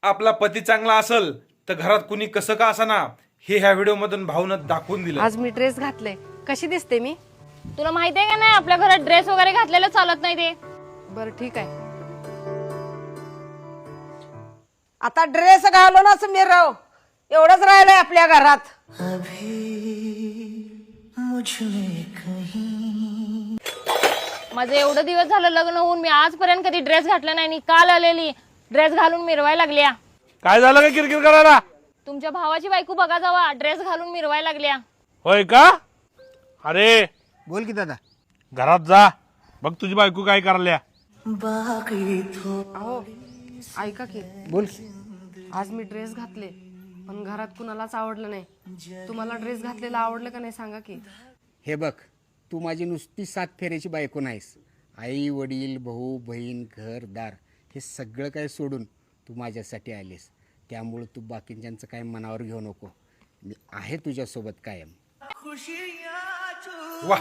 आपला पती चांगला असेल तर घरात कुणी कसं का असाना हे ह्या व्हिडिओ मधून भावनं दाखवून दिलं. आज मी ड्रेस घातले, कशी दिसते मी? तुला माहितीये का नाही आपल्या घरात ड्रेस वगैरे घातलेलं चालत नाही ते. बरं ठीक आहे. आता ड्रेस घालूनच मिरव, एवढंच राहिलंय आपल्या घरात. माझं एवढं दिवस झालं लग्न होऊन मी आजपर्यंत कधी ड्रेस घातला नाही आणि काल आलेली ड्रेस घालून मिरवायला लागल्या. काय झालं का किरकिर करायला? तुमच्या भावाची बायको बघा जावा ड्रेस घालून मिरवायला लागल्या. होय का? अरे बोल की दादा. घरात जा, बघ तुझी बायको काय करायल्या. अहो ऐका की, बोल. आज मी ड्रेस घातले पण घरात कुणालाच आवडलं नाही. तुम्हाला ड्रेस घातलेला आवडलं का नाही सांगा की. हे बघ, तू माझी नुसती 7 फेऱ्याची बायको नाहीस. आई वडील भाऊ बहीण घर दार हे सगळं काय सोडून तू माझ्यासाठी आलीस. त्यामुळं तू बाकीच्यांचं काय मनावर घेऊ नको. मी आहे तुझ्यासोबत कायम. वा